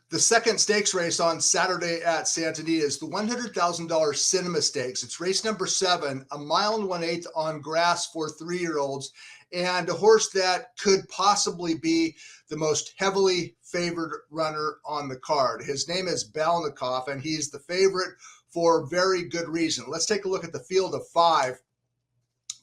The second stakes race on Saturday at Santa Anita is the $100,000 Cinema Stakes. It's race number 7, a mile and 1/8 on grass for 3-year-olds, and a horse that could possibly be the most heavily favored runner on the card. His name is Balnikov, and he's the favorite for very good reason. Let's take a look at the field of 5.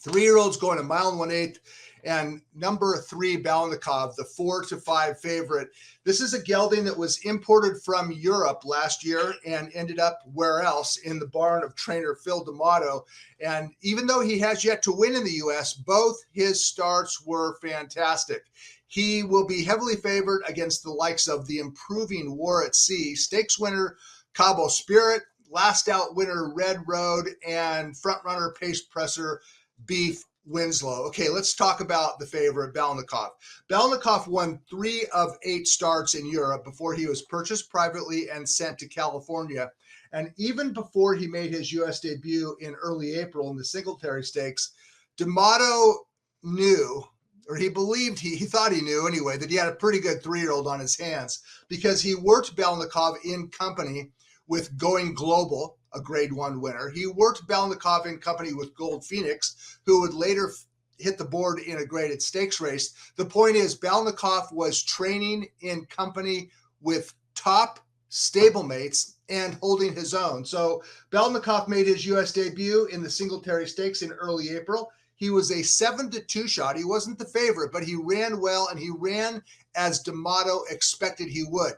3-year-olds going a mile and 1/8. And number 3, Balnikov, the 4-5 favorite. This is a gelding that was imported from Europe last year and ended up where else? In the barn of trainer Phil D'Amato. And even though he has yet to win in the U.S., both his starts were fantastic. He will be heavily favored against the likes of the improving War at Sea, stakes winner Cabo Spirit, last out winner Red Road, and frontrunner pace presser Beef Winslow. Okay, let's talk about the favorite, Balnikov. Balnikov won 3 of 8 starts in Europe before he was purchased privately and sent to California. And even before he made his U.S. debut in early April in the Singletary Stakes, D'Amato knew, or he believed, he thought he knew anyway, that he had a pretty good 3-year-old on his hands because he worked Balnikov in company with Going Global, a Grade 1 winner. He worked Balnikov in company with Gold Phoenix, who would later hit the board in a graded stakes race. The point is, Balnikov was training in company with top stablemates and holding his own. So Balnikov made his U.S. debut in the Singletary Stakes in early April. He was a 7-2 shot. He wasn't the favorite, but he ran well, and he ran as D'Amato expected he would.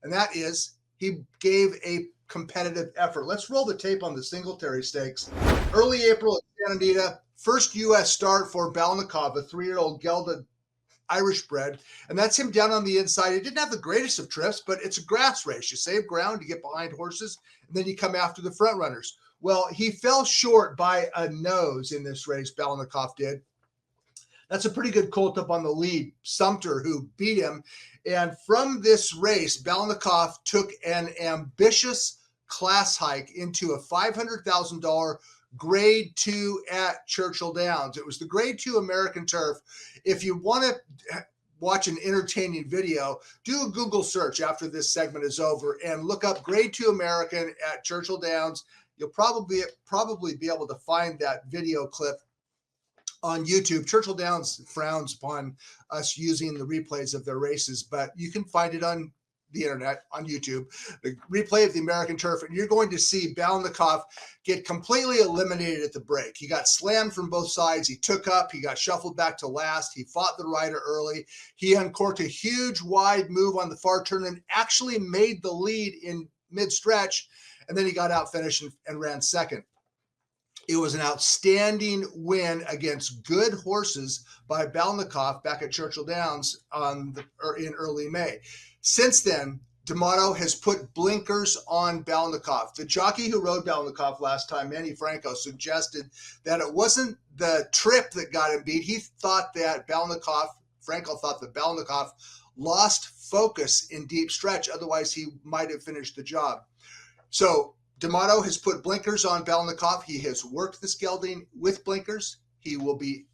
And that is, he gave a competitive effort. Let's roll the tape on the Singletary Stakes. Early April at Santa Anita, first U.S. start for Balnikov, a 3-year-old gelded Irish bred, and that's him down on the inside. He didn't have the greatest of trips, but it's a grass race. You save ground, you get behind horses, and then you come after the front runners. Well, he fell short by a nose in this race, Balnikov did. That's a pretty good colt up on the lead, Sumter, who beat him. And from this race, Balnikov took an ambitious class hike into a $500,000 Grade 2 at Churchill Downs. It was the Grade 2 American Turf. If you want to watch an entertaining video, do a Google search after this segment is over and look up Grade 2 American at Churchill Downs. You'll probably be able to find that video clip on YouTube. Churchill Downs frowns upon us using the replays of their races, but you can find it on the internet, on YouTube, the replay of the American Turf, and you're going to see Balnikov get completely eliminated at the break. He got slammed from both sides. He took up. He got shuffled back to last. He fought the rider early. He uncorked a huge wide move on the far turn and actually made the lead in mid-stretch, and then he got out finished and ran second. It was an outstanding win against good horses by Balnikov back at Churchill Downs in early May. Since then, D'Amato has put blinkers on Balnikov. The jockey who rode Balnikov last time, Manny Franco, suggested that it wasn't the trip that got him beat. He thought that Franco thought that Balnikov lost focus in deep stretch. Otherwise, he might have finished the job. So D'Amato has put blinkers on Balnikov. He has worked this gelding with blinkers. He will be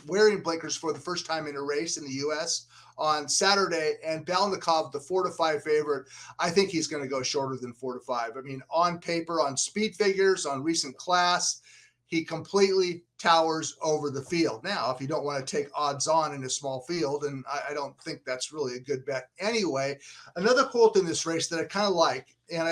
wearing blinkers for the first time in a race in the U.S. on Saturday. And Balnikov, the 4-5 favorite, I think he's going to go shorter than 4-5. I mean, on paper, on speed figures, on recent class, he completely towers over the field. Now, if you don't want to take odds on in a small field, and I don't think that's really a good bet anyway, another colt in this race that I kind of like, and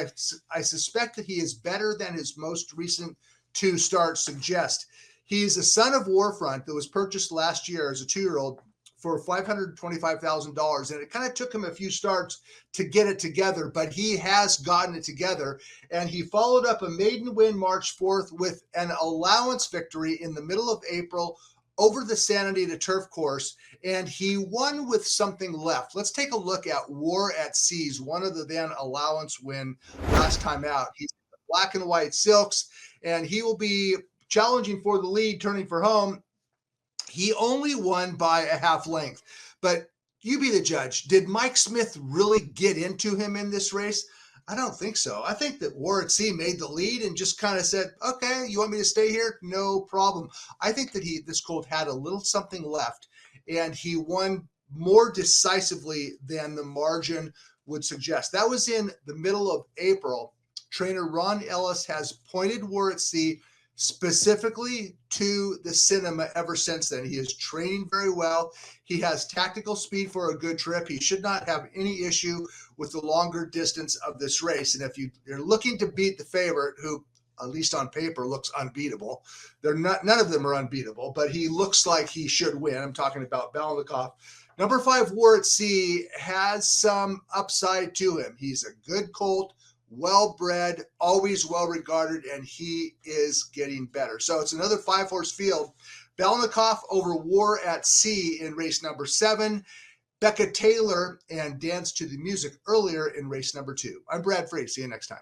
I suspect that he is better than his most recent 2 starts suggest. He's a son of Warfront that was purchased last year as a 2-year-old for $525,000, and it kind of took him a few starts to get it together, but he has gotten it together, and he followed up a maiden win March 4th with an allowance victory in the middle of April over the Santa Anita turf course, and he won with something left. Let's take a look at War at Seas, one of the then allowance win last time out. He's black and white silks, and he will be challenging for the lead, turning for home. He only won by a half length, but you be the judge. Did Mike Smith really get into him in this race? I don't think so. I think that War at Sea made the lead and just kind of said, okay, you want me to stay here? No problem. I think that this colt had a little something left, and he won more decisively than the margin would suggest. That was in the middle of April. Trainer Ron Ellis has pointed Warranty specifically to the cinema ever since then. He is training very well. He has tactical speed for a good trip. He should not have any issue with the longer distance of this race. And if you're looking to beat the favorite, who at least on paper looks unbeatable, none of them are unbeatable, but he looks like he should win. I'm talking about Balnikov. Number 5, Warranty has some upside to him. He's a good colt, well-bred, always well-regarded, and he is getting better. So it's another 5-horse field. Balnikov over War at Sea in race number 7. Becca Taylor and Dance to the Music earlier in race number 2. I'm Brad Free. See you next time.